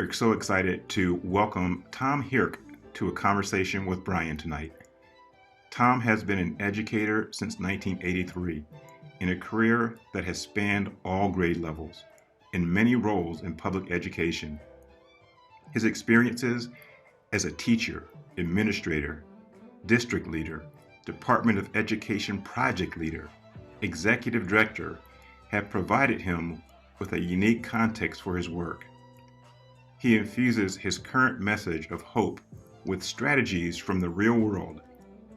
We're so excited to welcome Tom Hierck to a conversation with Brian tonight. Tom has been an educator since 1983 in a career that has spanned all grade levels in many roles in public education. His experiences as a teacher, administrator, district leader, Department of Education project leader, executive director have provided him with a unique context for his work. He infuses his current message of hope with strategies from the real world,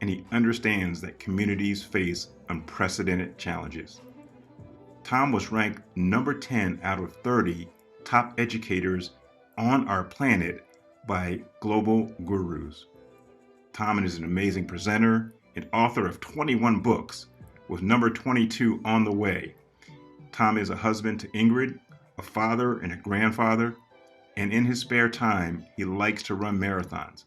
and he understands that communities face unprecedented challenges. Tom was ranked number 10 out of 30 top educators on our planet by Global Gurus. Tom is an amazing presenter and author of 21 books, with number 22 on the way. Tom is a husband to Ingrid, a father and a grandfather, and in his spare time, he likes to run marathons.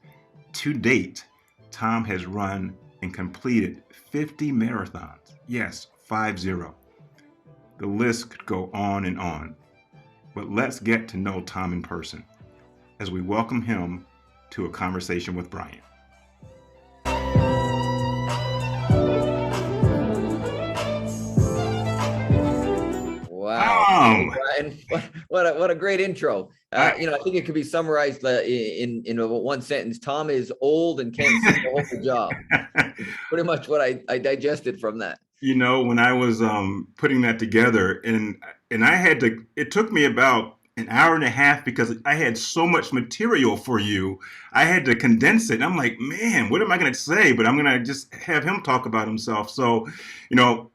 To date, Tom has run and completed 50 marathons. Yes, 50. The list could go on and on. But let's get to know Tom in person as we welcome him to a conversation with Brian. Wow, Brian, what a great intro. I think it could be summarized in one sentence. Tom is old and can't seem to hold the job. Pretty much what I digested from that. You know, when I was putting that together, and I had to, it took me about an hour and a half because I had so much material for you. I had to condense it. And I'm like, man, what am I going to say? But I'm going to just have him talk about himself. So,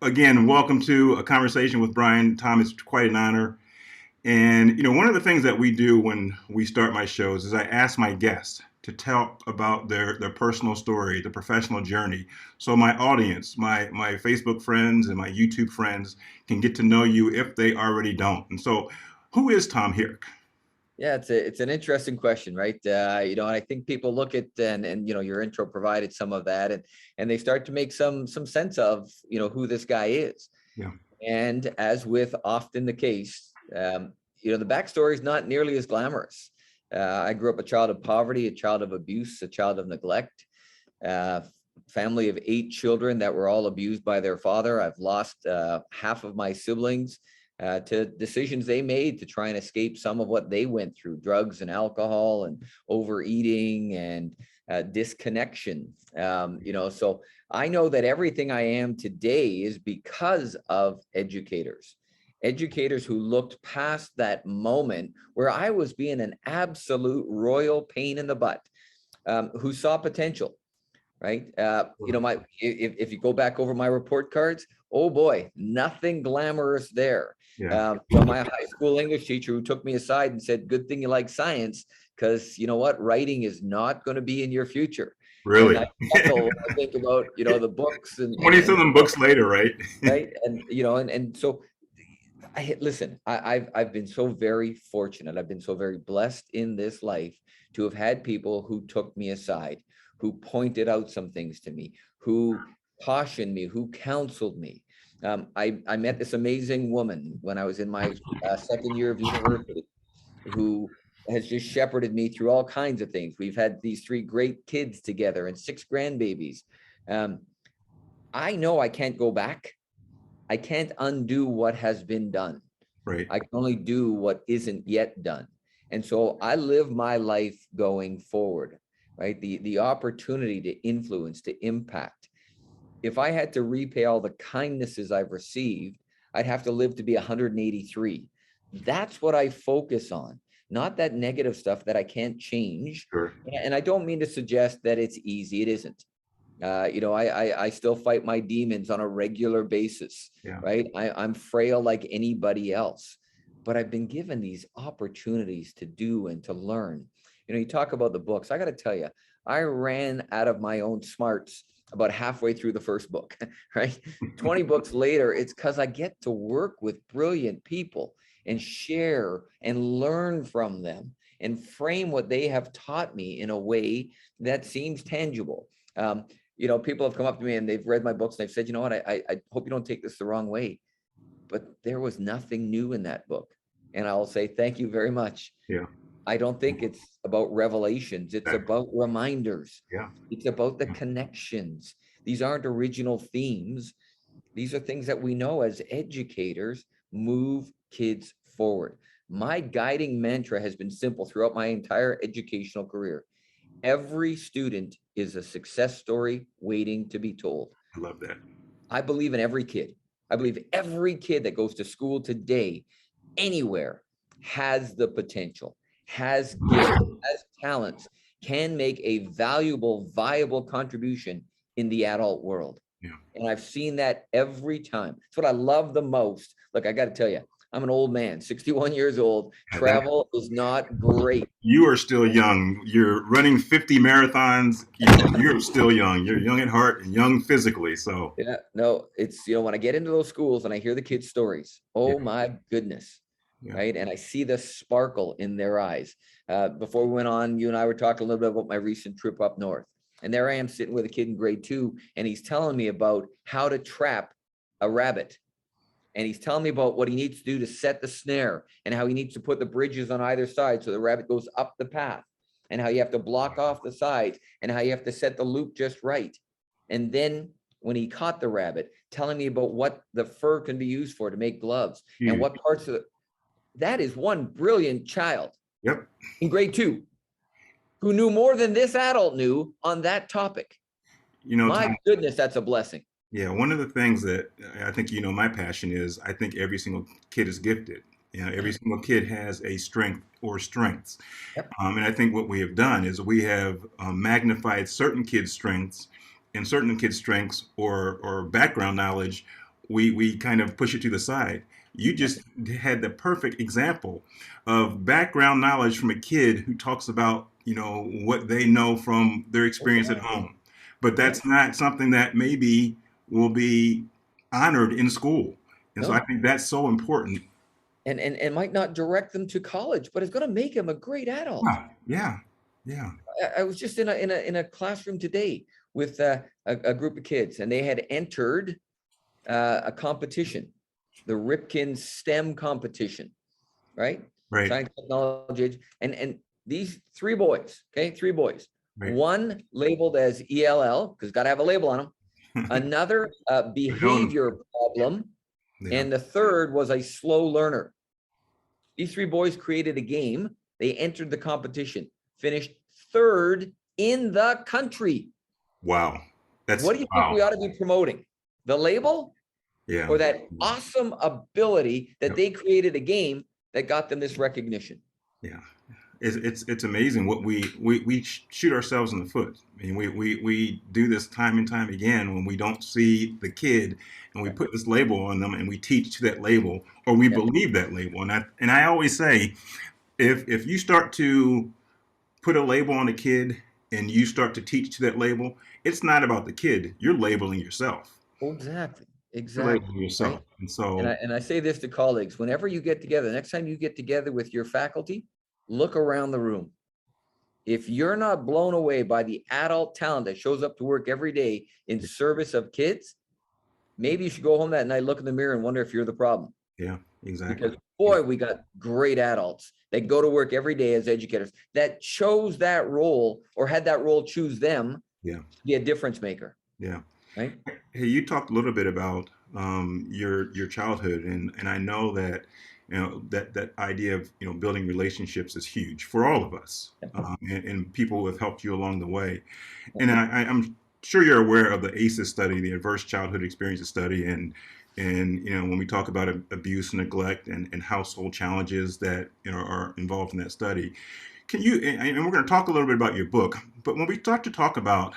again, welcome to a conversation with Brian. Tom, it's quite an honor. And, one of the things that we do when we start my shows is I ask my guests to tell about their personal story, the professional journey. So my audience, my Facebook friends and my YouTube friends can get to know you if they already don't. And so, who is Tom Hierck? Yeah, it's an interesting question, right? And I think people look at and your intro provided some of that, and they start to make some sense of who this guy is. Yeah. And as with often the case, the backstory is not nearly as glamorous. I grew up a child of poverty, a child of abuse, a child of neglect. Family of 8 children that were all abused by their father. I've lost half of my siblings to decisions they made to try and escape some of what they went through, drugs and alcohol and overeating and disconnection. So I know that everything I am today is because of educators who looked past that moment where I was being an absolute royal pain in the butt, who saw potential. Right. If you go back over my report cards, oh boy, nothing glamorous there. Yeah. My high school English teacher who took me aside and said, good thing you like science, because you know what, writing is not going to be in your future. Really? And I think about, the books and 27 books later, right? Right. And so listen, I've been so very fortunate. I've been so very blessed in this life to have had people who took me aside, who pointed out some things to me, who cautioned me, who counseled me. I met this amazing woman when I was in my second year of university, who has just shepherded me through all kinds of things. We've had these 3 great kids together and 6 grandbabies. I know I can't go back. I can't undo what has been done. Right. I can only do what isn't yet done. And so I live my life going forward. Right? The opportunity to influence, to impact. If I had to repay all the kindnesses I've received, I'd have to live to be 183. That's what I focus on, not that negative stuff that I can't change. Sure. And I don't mean to suggest that it's easy. It isn't. I still fight my demons on a regular basis. Yeah. Right? I'm frail like anybody else, but I've been given these opportunities to do and to learn. You talk about the books. I got to tell you, I ran out of my own smarts about halfway through the first book, right? 20 books later, it's because I get to work with brilliant people and share and learn from them and frame what they have taught me in a way that seems tangible. People have come up to me and they've read my books and they've said, you know what, I hope you don't take this the wrong way, but there was nothing new in that book. And I'll say, thank you very much. Yeah. I don't think it's about revelations. It's about reminders. Yeah. It's about the connections. These aren't original themes. These are things that we know as educators move kids forward. My guiding mantra has been simple throughout my entire educational career. Every student is a success story waiting to be told. I love that. I believe in every kid. I believe every kid that goes to school today, anywhere, has the potential, has gifts, has talents, can make a valuable, viable contribution in the adult world. Yeah. And I've seen that every time. It's what I love the most. Look, I got to tell you, I'm an old man, 61 years old. Travel is not great. You are still young. You're running 50 marathons. You're still young. You're young at heart and young physically. So Yeah, no, it's, when I get into those schools and I hear the kids' stories, oh my goodness. Yeah. Right. And I see the sparkle in their eyes. Before we went on, you and I were talking a little bit about my recent trip up north. And there I am sitting with a kid in grade 2, and he's telling me about how to trap a rabbit. And he's telling me about what he needs to do to set the snare, and how he needs to put the bridges on either side so the rabbit goes up the path, and how you have to block off the sides, and how you have to set the loop just right. And then when he caught the rabbit, telling me about what the fur can be used for to make gloves, and what parts of it. That is one brilliant child. Yep. In grade 2, who knew more than this adult knew on that topic. My goodness, that's a blessing. Yeah, one of the things that I think, my passion is, I think every single kid is gifted. Every single kid has a strength or strengths. Yep. And I think what we have done is we have magnified certain kids' strengths, and certain kids' strengths or background knowledge, we kind of push it to the side. You just had the perfect example of background knowledge from a kid who talks about, what they know from their experience at home. But that's not something that maybe will be honored in school. And so I think that's so important. And might not direct them to college, but it's going to make them a great adult. Yeah. I was just in a classroom today with a group of kids, and they had entered a competition, the Ripken STEM competition, right? Right. Science, technology, and these 3 boys, okay, 3 boys. Right. One labeled as ELL, because got to have a label on them. Another behavior problem, and the third was a slow learner. These 3 boys created a game. They entered the competition, finished 3rd in the country. Wow. What do you think we ought to be promoting? The label? Yeah. Or that awesome ability that they created a game that got them this recognition? Yeah. It's amazing what we shoot ourselves in the foot. I mean, we do this time and time again when we don't see the kid, and we put this label on them, and we teach to that label, or we believe that label. And I always say, if you start to put a label on a kid and you start to teach to that label, it's not about the kid. You're labeling yourself. Exactly. You're labeling yourself. Right? And so, and I say this to colleagues: whenever you get together, next time you get together with your faculty, look around the room. If you're not blown away by the adult talent that shows up to work every day in service of kids, maybe you should go home that night, look in the mirror, and wonder if you're the problem. Yeah, exactly. Because boy, we got great adults that go to work every day as educators that chose that role, or had that role choose them to be a difference maker. Yeah. Right. Hey, you talked a little bit about your childhood, and I know that that idea of building relationships is huge for all of us, and people who have helped you along the way. And I'm sure you're aware of the ACEs study, the Adverse Childhood Experiences study, and when we talk about abuse, neglect, and household challenges that are involved in that study. Can you, and we're going to talk a little bit about your book, but when we start to talk about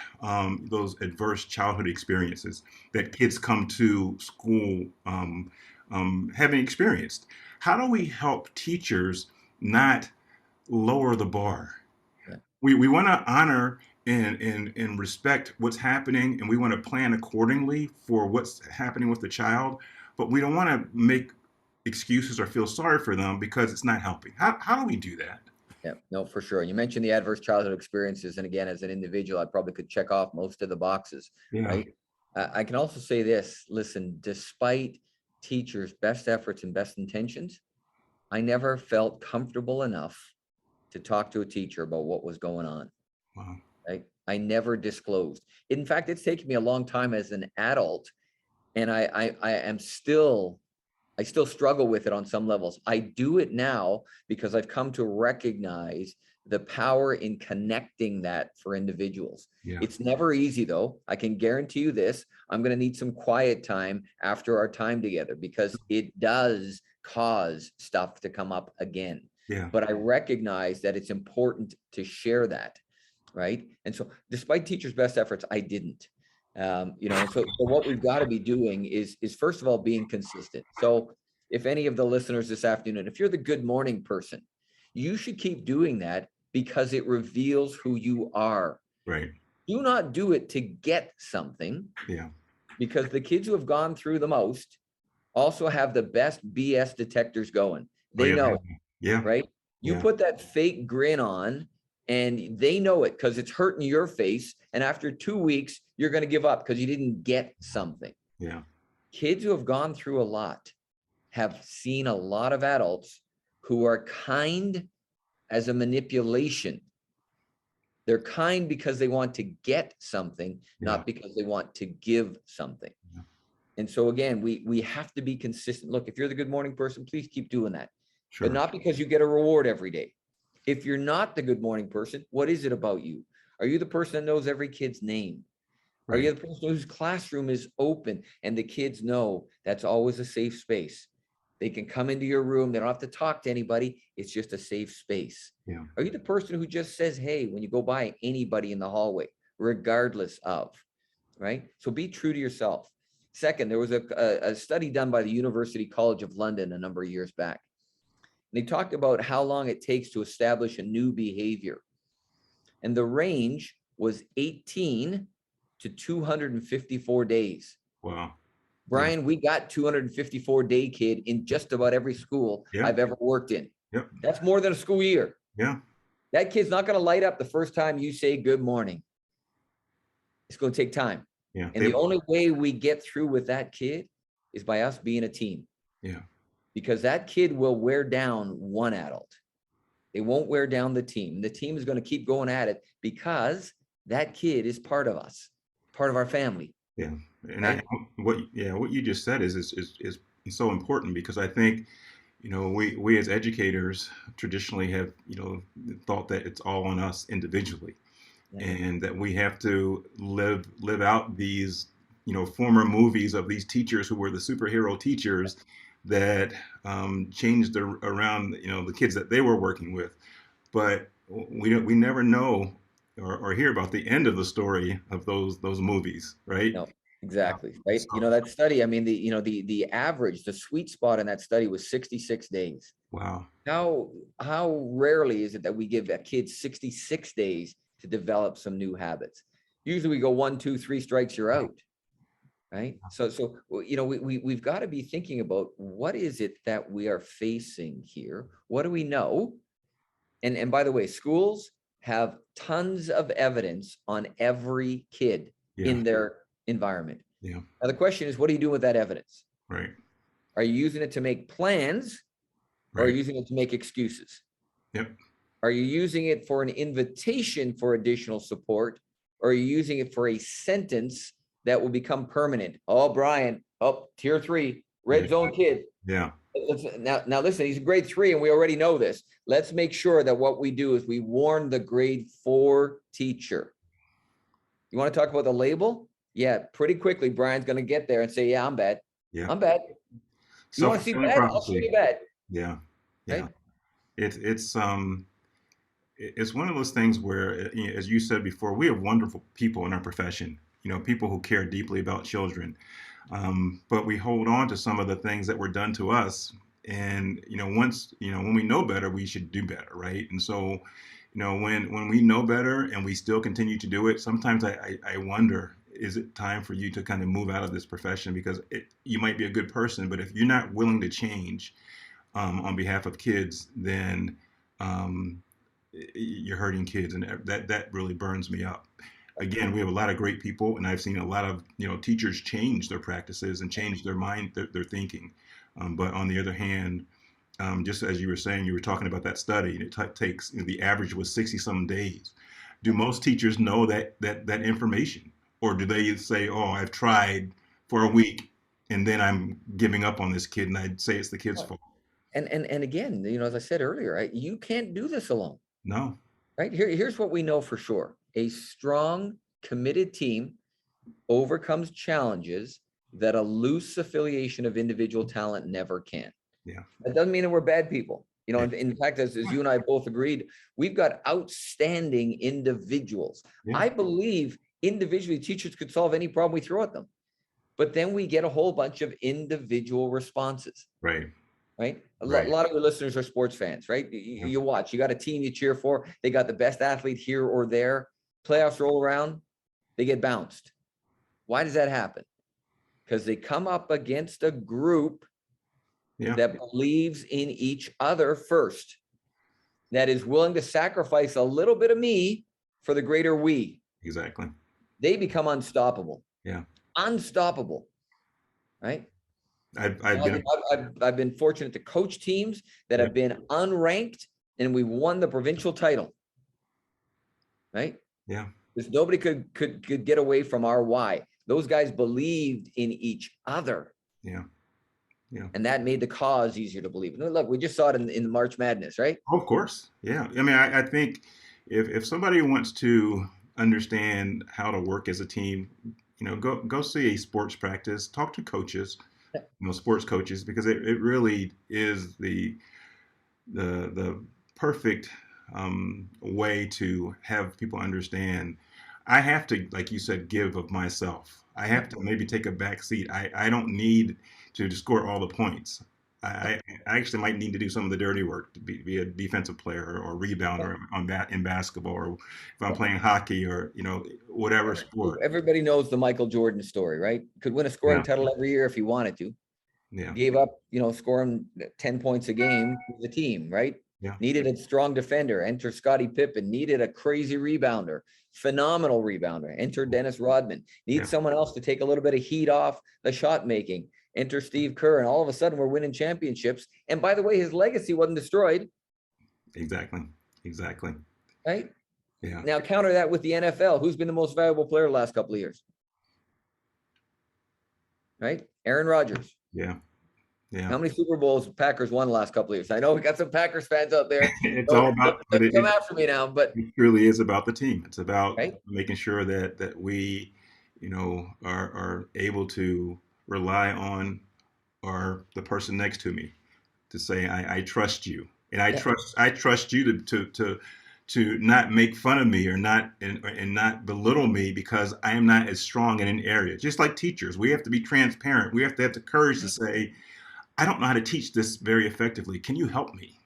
those adverse childhood experiences that kids come to school having experienced, how do we help teachers not lower the bar? Yeah. We want to honor and respect what's happening, and we want to plan accordingly for what's happening with the child, but we don't want to make excuses or feel sorry for them because it's not helping. How do we do that? Yeah, no, for sure. You mentioned the adverse childhood experiences. And again, as an individual, I probably could check off most of the boxes, right? I can also say this: listen, despite teachers' best efforts and best intentions, I never felt comfortable enough to talk to a teacher about what was going on. Wow. Right? I never disclosed. In fact, it's taken me a long time as an adult, and I still struggle with it on some levels. I do it now because I've come to recognize the power in connecting that for individuals. Yeah. It's never easy though. I can guarantee you this. I'm going to need some quiet time after our time together because it does cause stuff to come up again. Yeah. But I recognize that it's important to share that. Right. And so despite teachers' best efforts, I didn't. So what we've got to be doing is first of all, being consistent. So if any of the listeners this afternoon, if you're the good morning person, you should keep doing that because it reveals who you are. Right. Do not do it to get something. Yeah. Because the kids who have gone through the most also have the best BS detectors going. They know. Yeah. Right. You put that fake grin on and they know it because it's hurting your face. And after 2 weeks, you're going to give up because you didn't get something. Yeah. Kids who have gone through a lot have seen a lot of adults who are kind as a manipulation. They're kind because they want to get something, not because they want to give something. Yeah. And so again, we have to be consistent. Look, if you're the good morning person, please keep doing that. Sure. But not because you get a reward every day. If you're not the good morning person, what is it about you? Are you the person that knows every kid's name? Right. Are you the person whose classroom is open and the kids know that's always a safe space? They can come into your room. They don't have to talk to anybody. It's just a safe space. Yeah. Are you the person who just says, hey, when you go by anybody in the hallway, regardless of, right? So be true to yourself. Second, there was a study done by the University College of London a number of years back. And they talked about how long it takes to establish a new behavior. And the range was 18 to 254 days. Wow. Brian, we got 254-day kid in just about every school I've ever worked in. Yep. That's more than a school year. Yeah. That kid's not going to light up the first time you say good morning. It's going to take time. Yeah. And the only way we get through with that kid is by us being a team. Yeah. Because that kid will wear down one adult. They won't wear down the team. The team is going to keep going at it because that kid is part of us, part of our family. Yeah. And right? What you just said is so important because I think, we as educators traditionally have, thought that it's all on us individually, and that we have to live out these, former movies of these teachers who were the superhero teachers that changed around, the kids that they were working with. But we never know or hear about the end of the story of those movies, right? No, exactly. Right. So, that study, I mean, the average, the sweet spot in that study was 66 days. Wow. How rarely is it that we give a kid 66 days to develop some new habits? Usually we go 1, 2, 3 strikes, you're out. Right. So we've got to be thinking about what is it that we are facing here? What do we know? And by the way, schools have tons of evidence on every kid in their environment. Yeah. Now the question is, what do you do with that evidence? Right. Are you using it to make plans, or are you using it to make excuses? Yep. Are you using it for an invitation for additional support, or are you using it for a sentence that will become permanent? Oh, Brian, tier 3, red zone kid. Yeah. Now listen, he's a grade 3 and we already know this. Let's make sure that what we do is we warn the grade 4 teacher. You want to talk about the label? Yeah, pretty quickly, Brian's going to get there and say, yeah, I'm bad. Yeah. I'm bad. You want to see bad? I'll show you bad. Yeah. Yeah. Right? It's one of those things where, as you said before, we have wonderful people in our profession, people who care deeply about children. But we hold on to some of the things that were done to us. And, once, when we know better, we should do better. Right. And so, when we know better and we still continue to do it, sometimes I wonder, is it time for you to kind of move out of this profession? Because you might be a good person, but if you're not willing to change on behalf of kids, then you're hurting kids. And that really burns me up. Again, we have a lot of great people, and I've seen a lot of teachers change their practices and change their mind, their thinking. But on the other hand, just as you were saying, you were talking about that study, and it takes, the average was 60 some days. Do most teachers know that information, or do they say, "Oh, I've tried for a week, and then I'm giving up on this kid," and I'd say it's the kid's fault? And again, as I said earlier, right, you can't do this alone. No. Right? Here's what we know for sure. A strong, committed team overcomes challenges that a loose affiliation of individual talent never can. Yeah. That doesn't mean that we're bad people. Yeah. In fact, as you and I both agreed, we've got outstanding individuals. Yeah. I believe individually teachers could solve any problem we throw at them, but then we get a whole bunch of individual responses. Right. Right. A Right. lot of your listeners are sports fans, right? You watch, you got a team you cheer for. They got the best athlete here or there. Playoffs roll around, they get bounced. Why does that happen? Because they come up against a group that believes in each other first, that is willing to sacrifice a little bit of me for the greater we. Exactly. They become unstoppable. Yeah. Unstoppable. Right. I've been fortunate to coach teams that have been unranked, and we won the provincial title. Right? Yeah. Because nobody could get away from our why. Those guys believed in each other. Yeah. Yeah. And that made the cause easier to believe. And look, we just saw it in the March Madness, right? Oh, of course. Yeah. I mean, I think if somebody wants to understand how to work as a team, go see a sports practice, talk to coaches, sports coaches, because it really is the perfect way to have people understand. I have to, like you said, give of myself. I have to maybe take a back seat. I don't need to score all the points. I actually might need to do some of the dirty work to be a defensive player or rebounder in basketball, or if I'm playing hockey, or whatever sport. Everybody knows the Michael Jordan story, right? Could win a scoring title every year if he wanted to. Yeah. Gave up, scoring 10 points a game to the team, right? Yeah. Needed a strong defender. Enter Scottie Pippen. Needed a crazy rebounder. Phenomenal rebounder. Enter Dennis Rodman. Need someone else to take a little bit of heat off the shot making. Enter Steve Kerr. And all of a sudden we're winning championships. And by the way, his legacy wasn't destroyed. Exactly. Right? Yeah. Now counter that with the NFL. Who's been the most valuable player the last couple of years? Right? Aaron Rodgers. Yeah. How many Super Bowls Packers won the last couple of years? I know we got some Packers fans out there. It's all about, come after me now, but it really is about the team. It's about making sure that we, are able to rely on the person next to me to say, I trust you, and I trust you to not make fun of me or not and not belittle me because I am not as strong in an area. Just like teachers, we have to be transparent. We have to have the courage to say, I don't know how to teach this very effectively. Can you help me?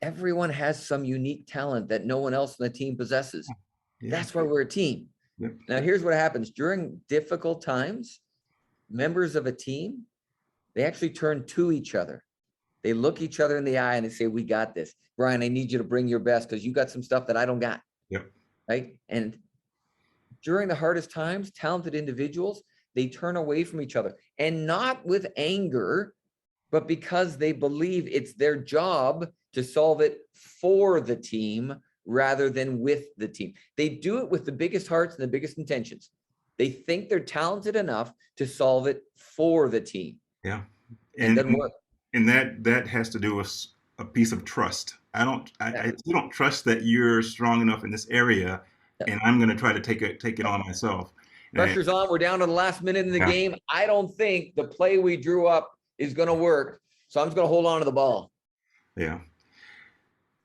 Everyone has some unique talent that no one else on the team possesses. Yeah. That's why we're a team. Yep. Now, here's what happens. During difficult times, members of a team, they actually turn to each other. They look each other in the eye and they say, we got this. Brian, I need you to bring your best because you got some stuff that I don't got. Yep. Right? And during the hardest times, talented individuals, they turn away from each other, and not with anger, but because they believe it's their job to solve it for the team rather than with the team. They do it with the biggest hearts and the biggest intentions. They think they're talented enough to solve it for the team. Yeah. And it doesn't work. And that has to do with a piece of trust. I still don't trust that you're strong enough in this area, and I'm going to try to take it on myself. Pressure's on. We're down to the last minute in the game. I don't think the play we drew up is going to work. So I'm just going to hold on to the ball. Yeah.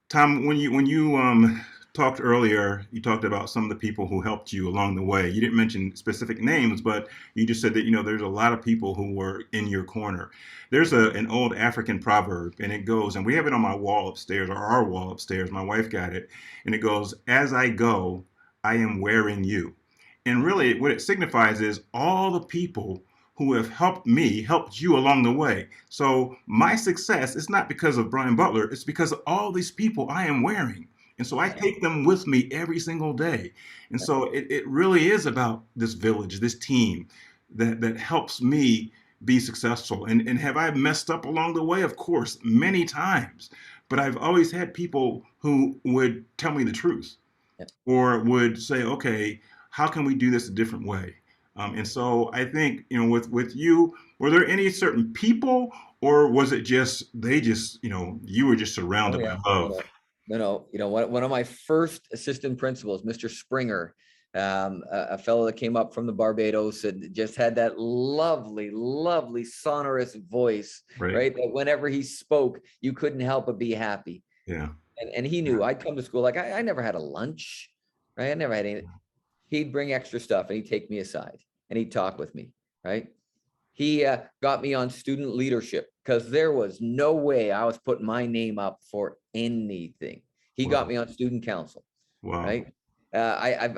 Tom, when you talked earlier, you talked about some of the people who helped you along the way. You didn't mention specific names, but you just said that, there's a lot of people who were in your corner. There's an old African proverb, and it goes, and we have it on my wall upstairs, or our wall upstairs. My wife got it. And it goes, as I go, I am wearing you. And really what it signifies is all the people who have helped me, helped you along the way. So my success is not because of Brian Butler, it's because of all these people I am wearing. And so I take them with me every single day. And so it really is about this village, this team that helps me be successful. And have I messed up along the way? Of course, many times. But I've always had people who would tell me the truth Yeah. or would say, okay, how can we do this a different way? And so I think, with you, were there any certain people, or was it just they just, you were just Oh surrounded by yeah. No, love? no, no, no. One of my first assistant principals, Mr. Springer, a fellow that came up from the Barbados and just had that lovely, lovely sonorous voice, Right. right? That whenever he spoke, you couldn't help but be happy. Yeah. And he knew I'd come to school, like I never had a lunch, right? I never had any. He'd bring extra stuff and he'd take me aside and he'd talk with me, right? He got me on student leadership because there was no way I was putting my name up for anything. He got Wow. me on student council, Wow. right? I've,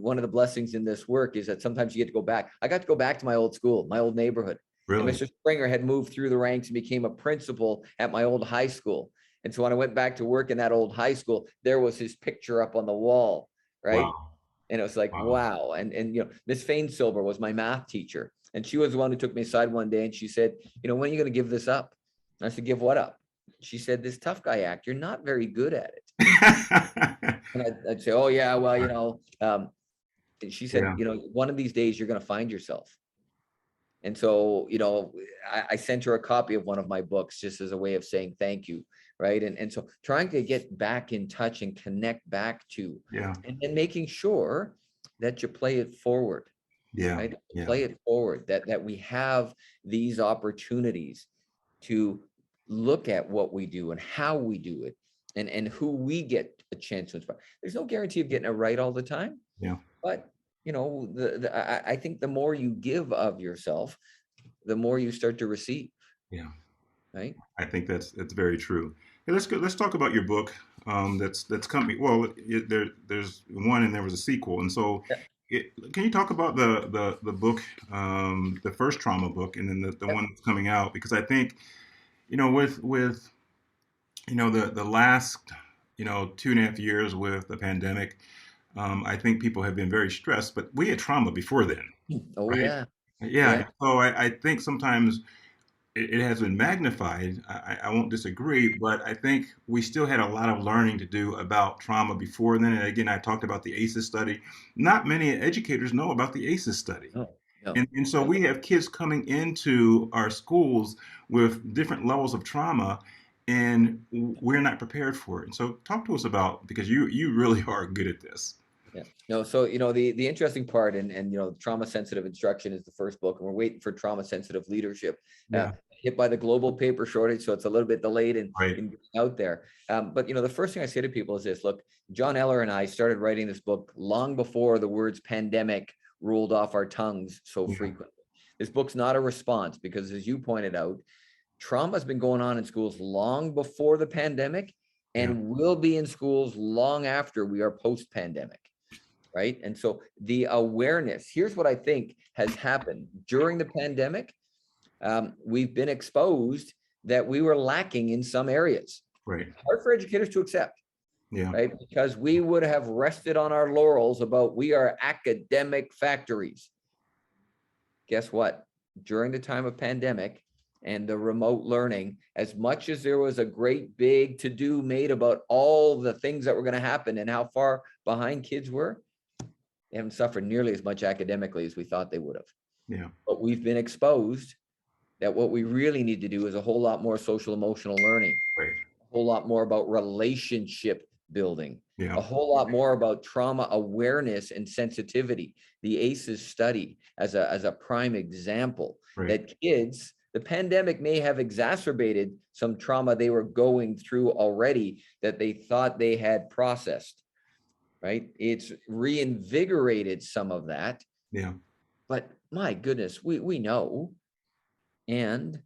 one of the blessings in this work is that sometimes you get to go back. I got to go back to my old school, my old neighborhood. And Really? Mr. Springer had moved through the ranks and became a principal at my old high school. And so when I went back to work in that old high school, there was his picture up on the wall, right? Wow. And it was like, Wow. wow. And Miss Fain Silver was my math teacher. And she was the one who took me aside one day and she said, when are you going to give this up? And I said, give what up? She said, this tough guy act, you're not very good at it. And I'd say, oh yeah, well, and she said, Yeah. one of these days you're going to find yourself. And so, I sent her a copy of one of my books just as a way of saying thank you. Right. And so trying to get back in touch and connect back to, Yeah. and then making sure that you play it forward. Yeah. Right. Yeah. Play it forward, that we have these opportunities to look at what we do and how we do it and who we get a chance to inspire. There's no guarantee of getting it right all the time. Yeah. But I think the more you give of yourself, the more you start to receive. Yeah. Right. I think that's very true. Hey, let's go. Let's talk about your book. That's coming. Well, there's one, and there was a sequel, and so. Yeah. Can you talk about the book, the first trauma book, and then the one that's coming out? Because I think, with the last 2.5 years with the pandemic, I think people have been very stressed. But we had trauma before then, Oh right? yeah. Yeah. So I think sometimes it has been magnified. I won't disagree, but I think we still had a lot of learning to do about trauma before then. And again, I talked about the ACEs study. Not many educators know about the ACEs study. No, no, And so no. we have kids coming into our schools with different levels of trauma, and we're not prepared for it. And so talk to us about, because you really are good at this. Yeah. No, so the interesting part, and trauma sensitive instruction is the first book, and we're waiting for trauma sensitive leadership. Yeah. Hit by the global paper shortage, so it's a little bit delayed in Right. getting out there. But the first thing I say to people is this: look, John Eller and I started writing this book long before the words pandemic rolled off our tongues so frequently. This book's not a response because, as you pointed out, trauma has been going on in schools long before the pandemic and will be in schools long after we are post-pandemic. Right. And so the awareness, here's what I think has happened during the pandemic. We've been exposed that we were lacking in some areas. Right. Hard for educators to accept. Yeah. Right. Because we would have rested on our laurels about we are academic factories. Guess what? During the time of pandemic and the remote learning, as much as there was a great big to-do made about all the things that were going to happen and how far behind kids were, they haven't suffered nearly as much academically as we thought they would have. Yeah. But we've been exposed that what we really need to do is a whole lot more social emotional learning, Right. a whole lot more about relationship building, Yeah. a whole lot more about trauma awareness and sensitivity. The ACEs study as a prime example, Right. that kids, the pandemic may have exacerbated some trauma they were going through already that they thought they had processed. Right. It's reinvigorated some of that. Yeah. But my goodness, we know. And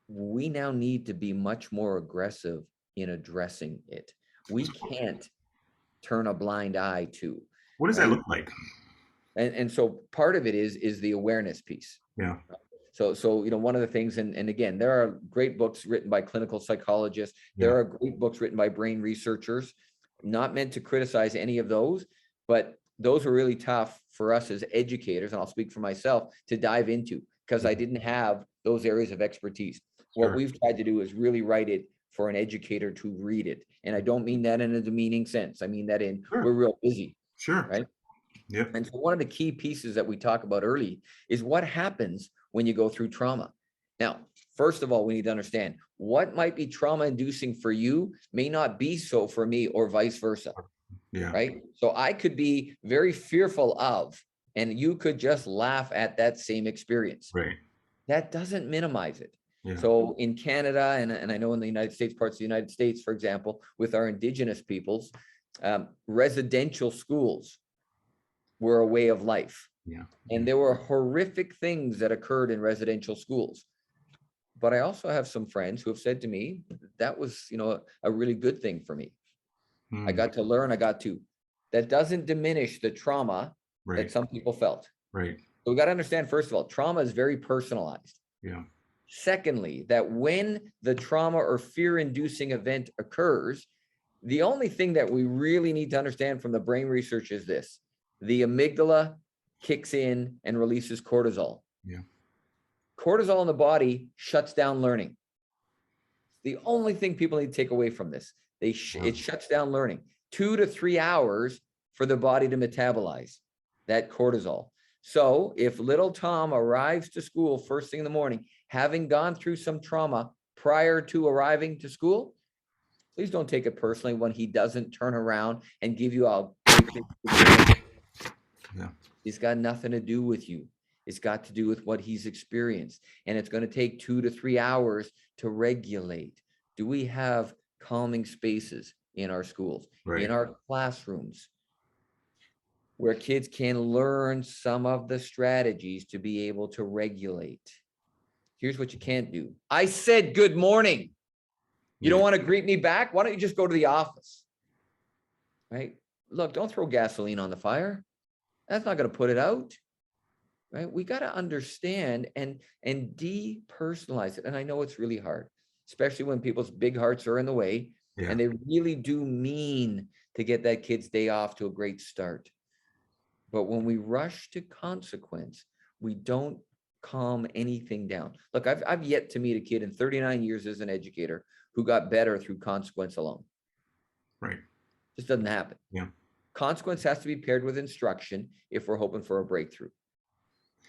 we now need to be much more aggressive in addressing it. We can't turn a blind eye to. What does that look like? And so part of it is the awareness piece. Yeah. So one of the things, and again, there are great books written by clinical psychologists. There are great books written by brain researchers. Not meant to criticize any of those, but those are really tough for us as educators, and I'll speak for myself, to dive into, because I didn't have those areas of expertise. What Sure. we've tried to do is really write it for an educator to read it. And I don't mean that in a demeaning sense. I mean that in Sure. we're real busy, Sure. right? Yep. And so one of the key pieces that we talk about early is what happens when you go through trauma. Now, first of all, we need to understand what might be trauma inducing for you may not be so for me, or vice versa. Yeah. Right? So I could be very fearful of, and you could just laugh at that same experience. Right. That doesn't minimize it. Yeah. So in Canada, and I know in the United States, parts of the United States, for example, with our Indigenous peoples, residential schools were a way of life. Yeah. And there were horrific things that occurred in residential schools. But I also have some friends who have said to me, that was, a really good thing for me. I got to learn, that doesn't diminish the trauma Right. that some people felt. Right. So we got to understand, first of all, trauma is very personalized. Yeah. Secondly, that when the trauma or fear-inducing event occurs, the only thing that we really need to understand from the brain research is this: the amygdala kicks in and releases cortisol. Yeah. Cortisol in the body shuts down learning. The only thing people need to take away from this, it shuts down learning. 2 to 3 hours for the body to metabolize that cortisol. So if little Tom arrives to school first thing in the morning, having gone through some trauma prior to arriving to school, please don't take it personally when he doesn't turn around and give you a great big. Yeah. It's got nothing to do with you. It's got to do with what he's experienced. And it's going to take 2 to 3 hours to regulate. Do we have calming spaces in our schools, Right. in our classrooms, where kids can learn some of the strategies to be able to regulate? Here's what you can't do. I said, good morning. You don't want to greet me back? Why don't you just go to the office? Right? Look, don't throw gasoline on the fire. That's not going to put it out. Right? We got to understand and depersonalize it. And I know it's really hard, especially when people's big hearts are in the way. Yeah. And they really do mean to get that kid's day off to a great start. But when we rush to consequence, we don't calm anything down. Look, I've yet to meet a kid in 39 years as an educator who got better through consequence alone. Right. Just doesn't happen. Yeah. Consequence has to be paired with instruction if we're hoping for a breakthrough.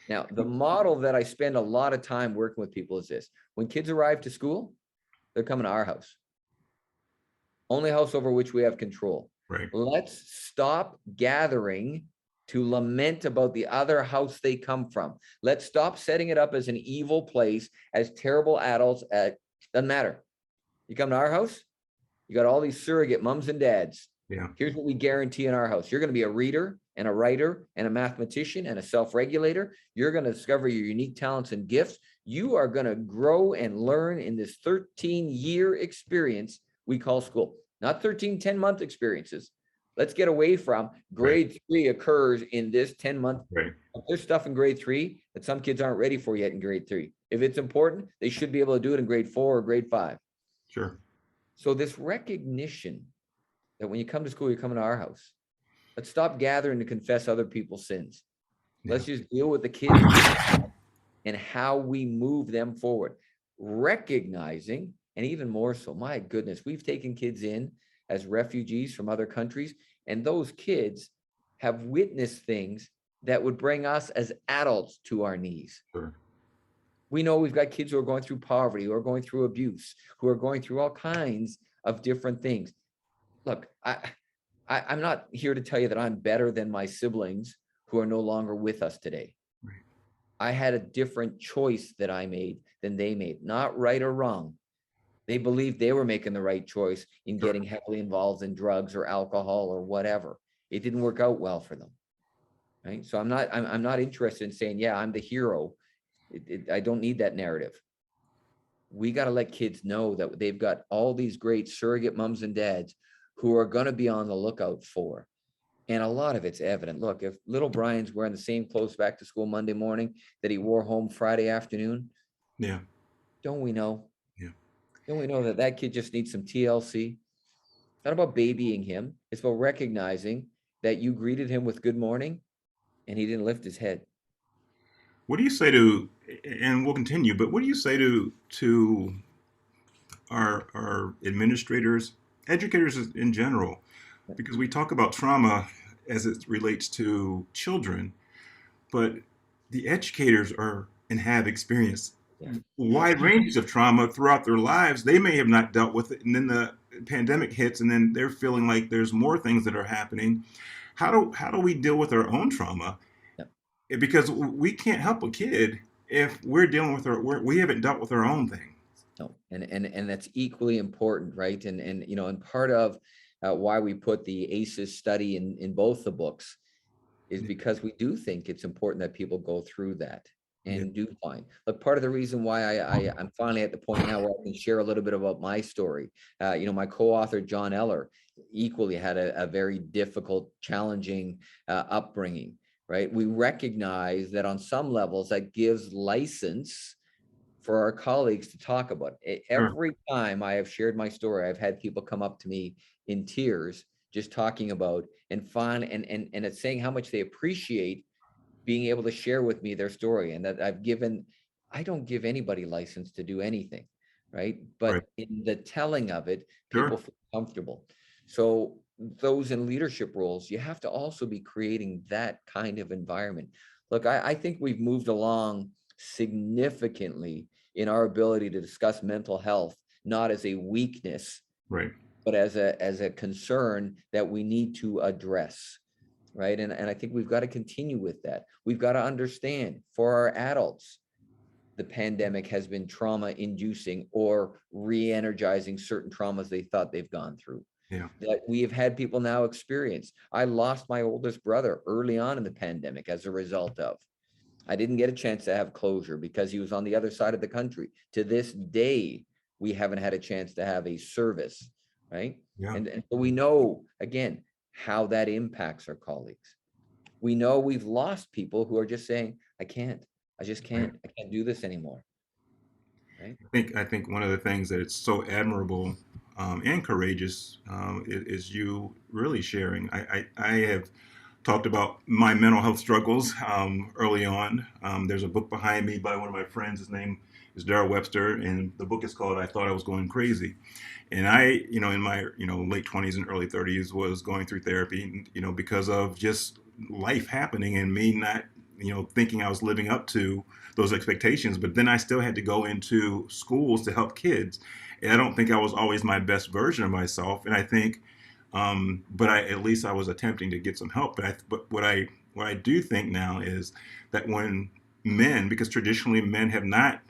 Now, the model that I spend a lot of time working with people is this: when kids arrive to school, they're coming to our house. Only house over which we have control. Right. Let's stop gathering to lament about the other house they come from. Let's stop setting it up as an evil place, as terrible adults. Doesn't matter. You come to our house, you got all these surrogate mums and dads. Yeah. Here's what we guarantee in our house. You're going to be a reader and a writer and a mathematician and a self-regulator. You're going to discover your unique talents and gifts. You are going to grow and learn in this 13-year experience we call school, not 13 10-month experiences. Let's get away from grade 3 occurs in this 10-month. Right. There's stuff in grade 3 that some kids aren't ready for yet in grade 3. If it's important, they should be able to do it in grade 4 or grade 5. Sure. So this recognition that when you come to school, you're coming to our house. Let's stop gathering to confess other people's sins. Yeah. Let's just deal with the kids and how we move them forward. Recognizing, and even more so, my goodness, we've taken kids in as refugees from other countries, and those kids have witnessed things that would bring us as adults to our knees. Sure. We know we've got kids who are going through poverty, who are going through abuse, who are going through all kinds of different things. Look, I'm not here to tell you that I'm better than my siblings who are no longer with us today. Right. I had a different choice that I made than they made, not right or wrong. They believed they were making the right choice in getting heavily involved in drugs or alcohol or whatever. It didn't work out well for them. Right. So I'm not interested in saying, yeah, I'm the hero. I don't need that narrative. We got to let kids know that they've got all these great surrogate mums and dads who are going to be on the lookout for. And a lot of it's evident. Look, if little Brian's wearing the same clothes back to school Monday morning that he wore home Friday afternoon, Yeah. don't we know? Yeah. Don't we know that that kid just needs some TLC? It's not about babying him. It's about recognizing that you greeted him with good morning and he didn't lift his head. what do you say to, and we'll continue, but what do you say to our administrators, educators in general? Because we talk about trauma as it relates to children, but the educators are and have experienced Yeah. wide ranges of trauma throughout their lives. They may have not dealt with it, and then the pandemic hits, and then they're feeling like there's more things that are happening. How do we deal with our own trauma? Yeah. Because we can't help a kid if we're dealing with we haven't dealt with our own thing. No, and that's equally important, right? And part of why we put the ACEs study in both the books is because we do think it's important that people go through that Yeah. and do find. But part of the reason why I'm finally at the point now where I can share a little bit about my story. My co-author John Eller equally had a very difficult, challenging upbringing. Right? We recognize that on some levels that gives license for our colleagues to talk about it. Sure. Every time I have shared my story, I've had people come up to me in tears, just talking about and fun and it's saying how much they appreciate being able to share with me their story, and that I don't give anybody license to do anything, right? Right. But in the telling of it, people Sure. feel comfortable. So those in leadership roles, you have to also be creating that kind of environment. Look, I think we've moved along significantly in our ability to discuss mental health, not as a weakness, Right. but as a concern that we need to address. Right. And I think we've got to continue with that. We've got to understand for our adults, the pandemic has been trauma inducing or re-energizing certain traumas they thought they've gone through. Yeah. That we have had people now experience. I lost my oldest brother early on in the pandemic as a result of. I didn't get a chance to have closure because he was on the other side of the country. To this day, we haven't had a chance to have a service, right? Yeah. And so we know, again, how that impacts our colleagues. We know we've lost people who are just saying, I just Right. can't do this anymore, right? I think one of the things that it's so admirable and courageous is you really sharing. I have talked about my mental health struggles early on. There's a book behind me by one of my friends. His name is Darrell Webster, and the book is called "I Thought I Was Going Crazy." And I, in my late 20s and early 30s, was going through therapy, because of just life happening and me not, thinking I was living up to those expectations. But then I still had to go into schools to help kids, and I don't think I was always my best version of myself. And I think but at least I was attempting to get some help. But what I do think now is that when men, because traditionally men have not,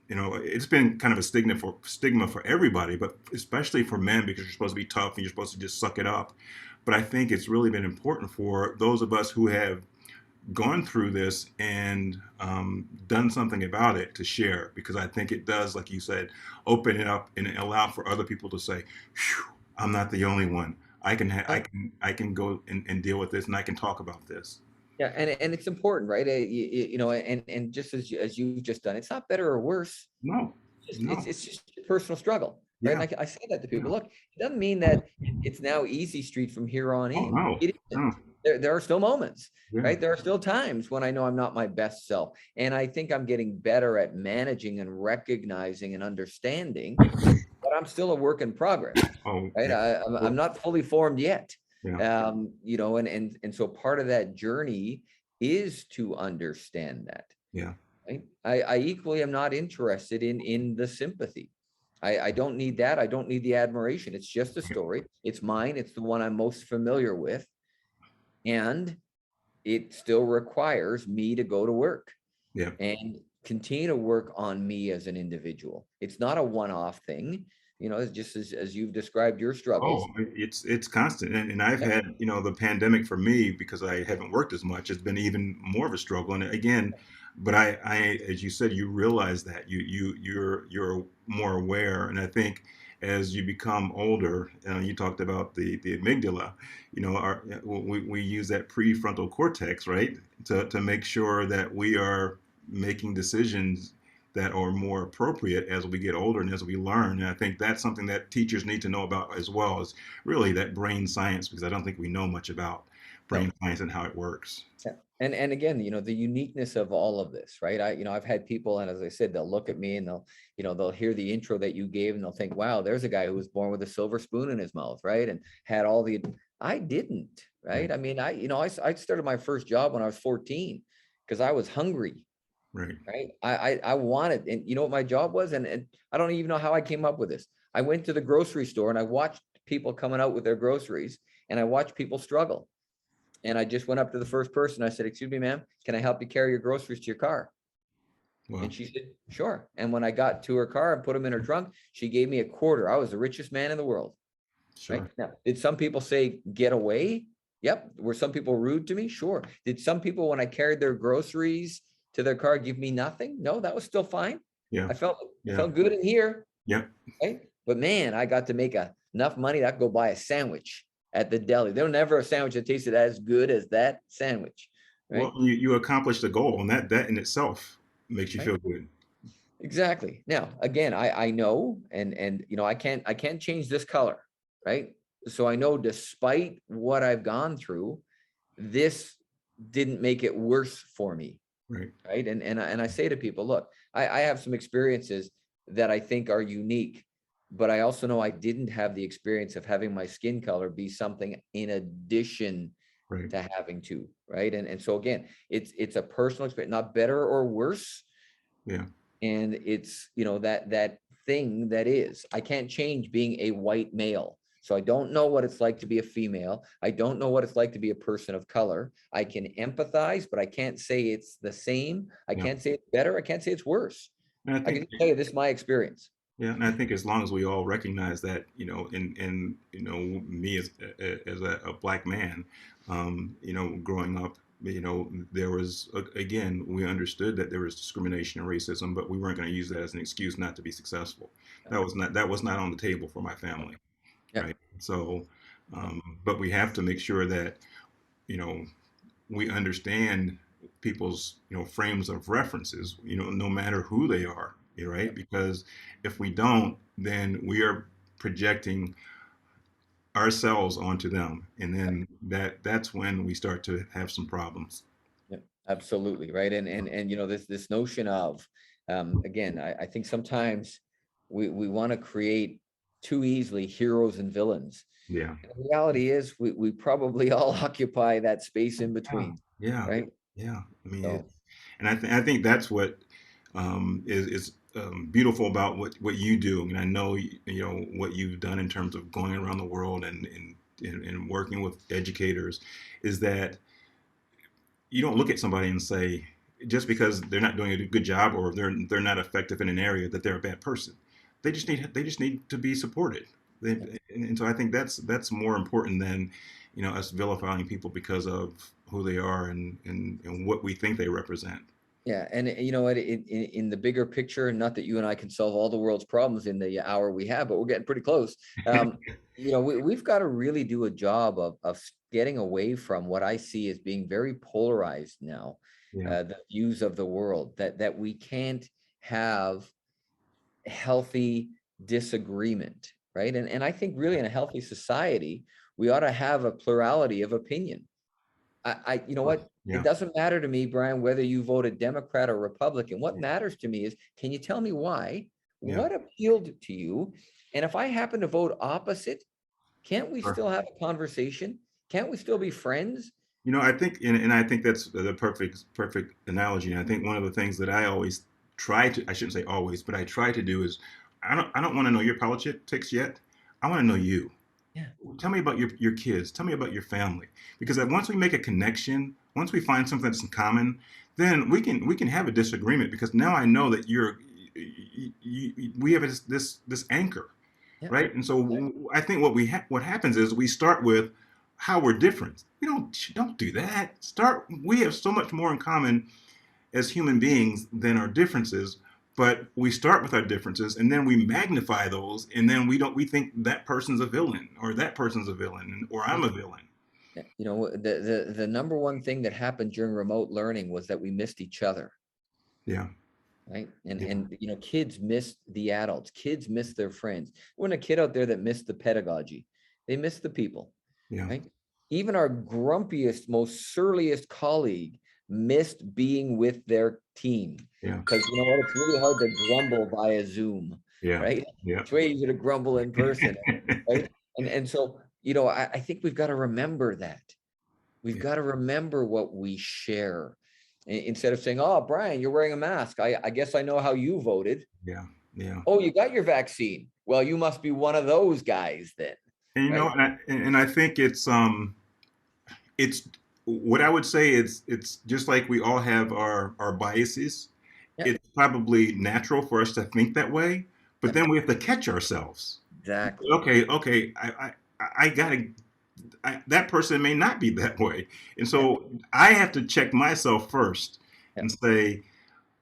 it's been kind of a stigma for everybody, but especially for men because you're supposed to be tough and you're supposed to just suck it up. But I think it's really been important for those of us who have gone through this and done something about it to share, because I think it does, like you said, open it up and allow for other people to say, I'm not the only one. I can go and deal with this, and I can talk about this. Yeah, and it's important, right? And just as you've just done, it's not better or worse. No, no, It's just a personal struggle, right? yeah, And I say that to yeah. people. Look, it doesn't mean that it's now easy street from here on Oh in. no, It no, isn't. There are still moments, yeah, right? There are still times when I know I'm not my best self, and I think I'm getting better at managing and recognizing and understanding. But I'm still a work in progress, oh right? yeah, I'm well, not fully formed yet. yeah, And so part of that journey is to understand that. yeah, Right? I equally am not interested in the sympathy. I don't need that. I don't need the admiration. It's just a story. It's mine. It's the one I'm most familiar with. And it still requires me to go to work yeah. and continue to work on me as an individual. It's not a one-off thing, just as you've described your Oh, struggles. it's constant, and I've Yeah, had, the pandemic for me, because I haven't worked as much, has been even more of a struggle. And again, but as you said, you realize that you're more aware, and I think as you become older, you talked about the amygdala, we use that prefrontal cortex, right, to make sure that we are making decisions that are more appropriate as we get older and as we learn. And I think that's something that teachers need to know about as well, is really that brain science, because I don't think we know much about. No. brain science and how it works. Yeah. And again, the uniqueness of all of this, right? I've had people, and as I said, they'll look at me and they'll hear the intro that you gave and they'll think, wow, there's a guy who was born with a silver spoon in his mouth, right? And had all I didn't, right? Right. I mean, I started my first job when I was 14 because I was hungry, Right. right? I wanted, and you know what my job was? And I don't even know how I came up with this. I went to the grocery store and I watched people coming out with their groceries and I watched people struggle. And I just went up to the first person. I said, excuse me, ma'am, can I help you carry your groceries to your car? Well, And she said, sure. And when I got to her car and put them in her trunk, she gave me a quarter. I was the richest man in the world. Right sure. now, did some people say, get away? Yep. Were some people rude to me? Sure. Did some people, when I carried their groceries to their car, give me nothing? No, that was still fine. Yeah. I felt Yeah. good in here. Yeah. Right. But man, I got to make enough money that I could go buy a sandwich at the deli. There was never a sandwich that tasted as good as that sandwich. Well, Right. you accomplished the goal, and that in itself makes you Right. feel good. Exactly. Now, again, I know, and I can't change this color. Right. So I know despite what I've gone through, this didn't make it worse for me. Right. Right. And I say to people, look, I have some experiences that I think are unique, but I also know I didn't have the experience of having my skin color be something in addition Right. to having to, right? And so again, it's a personal experience, not better or worse. Yeah. And it's, that thing that is, I can't change being a white male. So I don't know what it's like to be a female. I don't know what it's like to be a person of color. I can empathize, but I can't say it's the same. I Yeah. can't say it's better. I can't say it's worse. And I I can think, tell you this is my experience. yeah, and I think as long as we all recognize that, me as a black man, growing up, there was again, we understood that there was discrimination and racism, but we weren't going to use that as an excuse not to be successful. Yeah. That was not on the table for my family, Yeah. right? So, but we have to make sure that you know we understand people's frames of references, no matter who they are, right? Because if we don't, then we are projecting ourselves onto them, and then that's when we start to have some problems. Yeah, absolutely. Right. And this notion of, again, I think sometimes we want to create too easily heroes and villains. Yeah. The reality is we probably all occupy that space in Yeah. between. Yeah. Right. Yeah. I mean, So and I think that's what is beautiful about what you do. And I know what you've done in terms of going around the world and working with educators, is that you don't look at somebody and say just because they're not doing a good job or they're not effective in an area that they're a bad person. They just need to be supported. And so I think that's more important than us vilifying people because of who they are and what we think they represent. yeah, and you know what, in the bigger picture, not that you and I can solve all the world's problems in the hour we have, but we're getting pretty close. We've got to really do a job of getting away from what I see as being very polarized now, Yeah. the views of the world, that we can't have healthy disagreement, right? And I think really in a healthy society, we ought to have a plurality of opinion. You know what? It Yeah. doesn't matter to me, Brian, whether you voted Democrat or Republican. What matters to me is, can you tell me why? Yeah. What appealed to you? And if I happen to vote opposite, can't we Sure. still have a conversation? Can't we still be friends? I think, and I think that's the perfect analogy. And I think one of the things that I always I shouldn't say always, but I try to do is, I don't want to know your politics yet. I want to know you. Yeah. Tell me about your kids. Tell me about your family. Because once we make a connection, once we find something that's in common, then we can have a disagreement, because now I know that we have this anchor, Yeah. right? And so I think what happens is we start with how we're different. We don't do that. We have so much more in common as human beings than our differences, but we start with our differences and then we magnify those, and then we think that person's a villain or that person's a villain or I'm a villain. Yeah. The number one thing that happened during remote learning was that we missed each other. Yeah. Right. And Yeah. and kids miss the adults, kids miss their friends. When a kid out there that missed the pedagogy, they miss the people. Yeah. Right. even our grumpiest, most surliest colleague missed being with their team. Yeah. Because you know what? It's really hard to grumble via Zoom, Yeah. right? Yeah. It's way easier to grumble in person, right? And so, I think we've got to remember that. We've Yeah. got to remember what we share. Instead of saying, "Oh, Brian, you're wearing a mask. I guess I know how you voted. Yeah. Yeah. Oh, you got your vaccine. Well, you must be one of those guys then." And Right? and I think it's what I would say. It's just like we all have our biases. Yeah. It's probably natural for us to think that way, but Yeah. then we have to catch ourselves. Exactly. Okay, I gotta. That person may not be that way, and Yeah. so I have to check myself first Yeah. and say,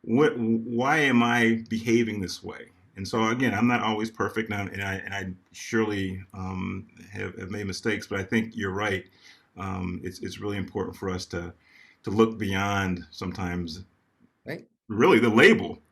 why am I behaving this way? And so again, I'm not always perfect now, and I surely have made mistakes, but I think you're right. It's really important for us to look beyond sometimes Right. really a Yeah. label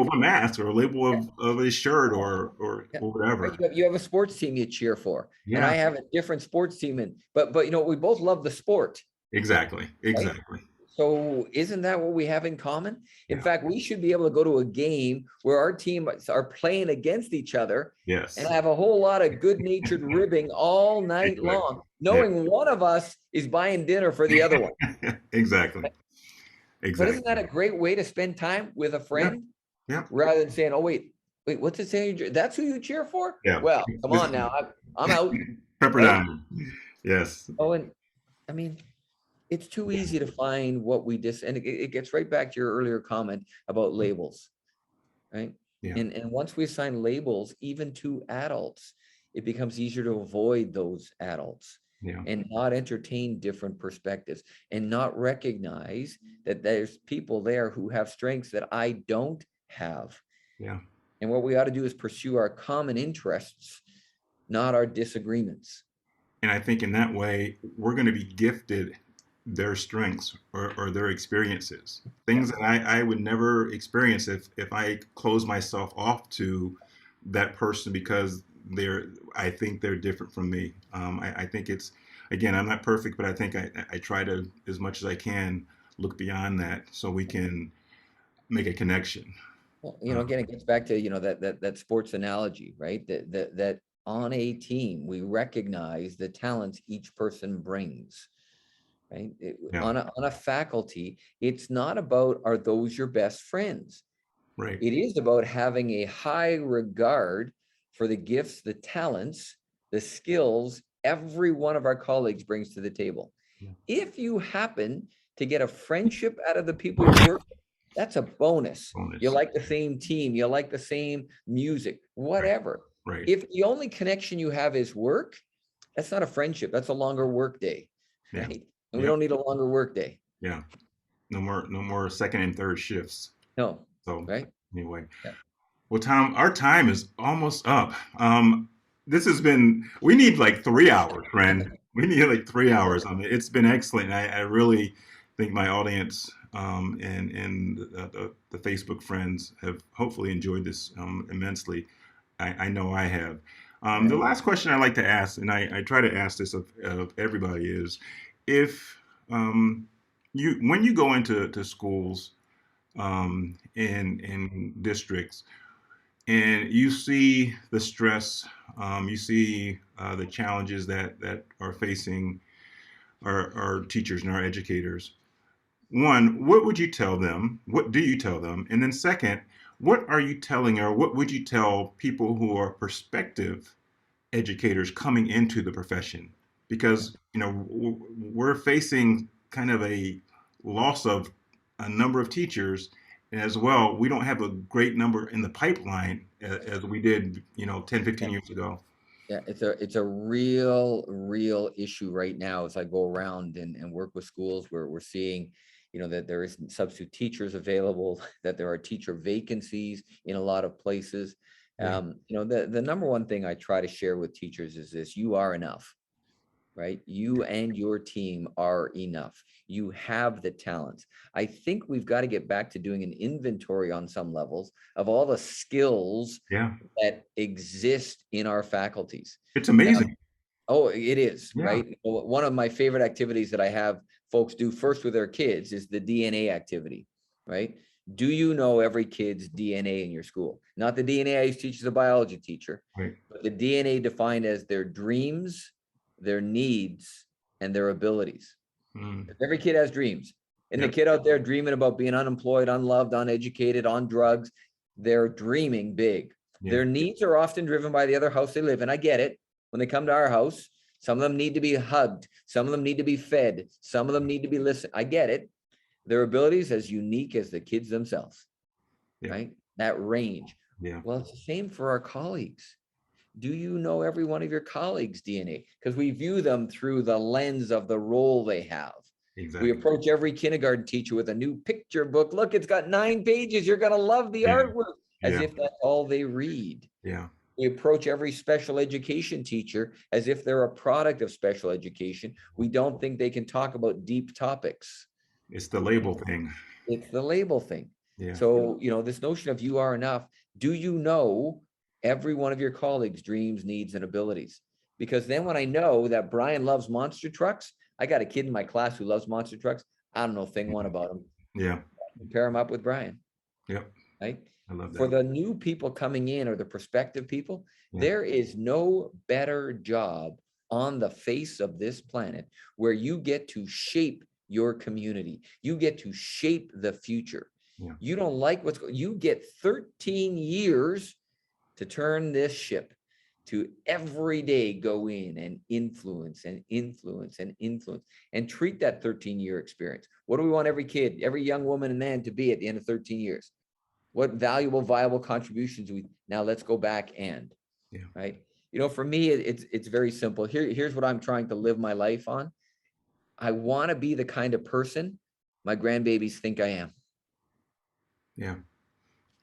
of a mask or a label Yeah. of a shirt or Yeah. Right. whatever. You have a sports team you cheer for, and Yeah, I have a different sports team, but we both love the sport, exactly, right? exactly. So isn't that what we have in common? In Yeah, fact, we should be able to go to a game where our teams are playing against each other and yes, have a whole lot of good-natured ribbing all night exactly. long, Yeah, knowing one of us is buying dinner for the other one. exactly, But isn't that exactly. a great way to spend time with a Yeah, friend yeah, rather than saying, "Oh, wait, what's it saying? That's who you cheer for?" yeah. Well, come This on now, I'm out, right? Pepperdine. Yes. Oh, and I mean, it's too easy to find what and it gets right back to your earlier comment about labels, right? Yeah, And once we assign labels, even to adults, it becomes easier to avoid those adults yeah, and not entertain different perspectives and not recognize that there's people there who have strengths that I don't have. yeah. And what we ought to do is pursue our common interests, not our disagreements. And I think in that way, we're going to be gifted their strengths or their experiences, Yeah. things that I would never experience if I close myself off to that person because I think they're different from me. I think it's, again, I'm not perfect, but I think I try to, as much as I can, look beyond that so we can make a connection. Well, Uh, again, it gets back to, that sports analogy, right? That on a team, we recognize the talents each person brings, right? yeah, On a faculty, it's not about, are those your best friends? right. It is about having a high regard for the gifts, the talents, the skills every one of our colleagues brings to the table. Yeah. If you happen to get a friendship out of the people you work with, that's a bonus. You Bonus. like the same team, you like the same music, Right, whatever. right. If the only connection you have is work, that's not a friendship. That's a longer work day, Yeah, right? And we yeah, don't need a longer work day. yeah. No more second and third shifts. No, So right? anyway, Yeah. well, Tom, our time is almost up. This has been, we need like 3 hours, friend. We need like 3 hours. I mean, it's been excellent. I really think my audience and the Facebook friends have hopefully enjoyed this immensely. I know I have. The Yeah. last question I like to ask, and I try to ask this of everybody, is if when you go into schools in districts and you see the stress, you see the challenges that are facing our teachers and our educators. One, what would you tell them? What do you tell them? And then second, what are you telling or what would you tell people who are prospective educators coming into the profession? Because we're facing kind of a loss of a number of teachers, and as well we don't have a great number in the pipeline as we did 10, Yeah. 15 years ago. Yeah, it's a real issue right now as I go around and work with schools where we're seeing, that there isn't substitute teachers available, that there are teacher vacancies in a lot of places. Yeah, The number one thing I try to share with teachers is this: you are enough, right? You and your team are enough. You have the talents. I think we've got to get back to doing an inventory on some levels of all the skills yeah, that exist in our faculties. it's Now, amazing. Oh, it is, Yeah. right? One of my favorite activities that I have folks do first with their kids is the DNA activity, right? Do you know every kid's DNA in your school? Not the DNA I used to teach as a biology teacher, Right. but the DNA defined as their dreams, their needs, and their abilities. Mm. Every kid has dreams. And the Yep. kid out there dreaming about being unemployed, unloved, uneducated, on drugs, they're dreaming big. Yeah. Their needs are often driven by the other house they live in. I get it. When they come to our house, some of them need to be hugged. Some of them need to be fed. Some of them need to be listened. I get it. Their abilities as unique as the kids themselves, Yeah. right? That range. Yeah. Well, it's the same for our colleagues. Do you know every one of your colleagues' DNA? Because we view them through the lens of the role they have. We Exactly. approach every kindergarten teacher with a new picture book. Look, it's got 9 pages. You're going to love the Yeah. artwork, as Yeah. if that's all they read. Yeah. We approach every special education teacher as if they're a product of special education. We don't think they can talk about deep topics. It's the label thing. It's the label thing. Yeah. So, this notion of you are enough, do you know every one of your colleagues' dreams, needs, and abilities? Because then when I know that Brian loves monster trucks, I got a kid in my class who loves monster trucks. I don't know thing one about him. Yeah. Pair him up with Brian. Yep. Right? I love that. For the new people coming in or the prospective people, Yeah. there is no better job on the face of this planet where you get to shape your community. You get to shape the future. Yeah. You don't like you get 13 years to turn this ship, to every day go in and influence and influence and influence and treat that 13-year experience. What do we want every kid, every young woman and man to be at the end of 13 years? What valuable, viable contributions do we, now let's go back and, Yeah. right? For me, it's very simple. Here's what I'm trying to live my life on. I want to be the kind of person my grandbabies think I am. Yeah.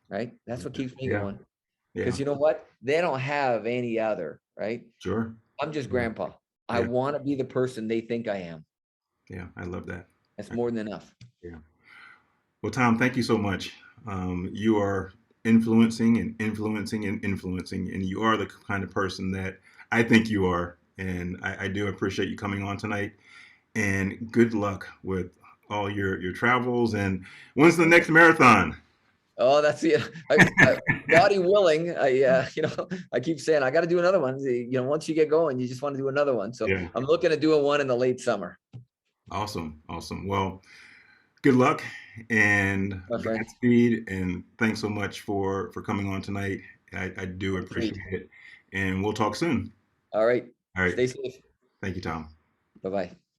Right? That's what keeps me Yeah. going. Yeah. Because you know what? They don't have any other, right? Sure. I'm just Yeah. grandpa. I Yeah. want to be the person they think I am. Yeah. I love that. That's more than enough. Yeah. Well, Tom, thank you so much. You are influencing and influencing and influencing, and you are the kind of person that I think you are. And I do appreciate you coming on tonight. And good luck with all your travels. And when's the next marathon? Oh, that's it. Body willing. I keep saying I got to do another one. Once you get going, you just want to do another one. So Yeah. I'm looking at doing one in the late summer. Awesome. Awesome. Well, good luck and Godspeed. And thanks so much for coming on tonight. I do appreciate it. And we'll talk soon. All right. All right. Stay safe. Thank you, Tom. Bye-bye.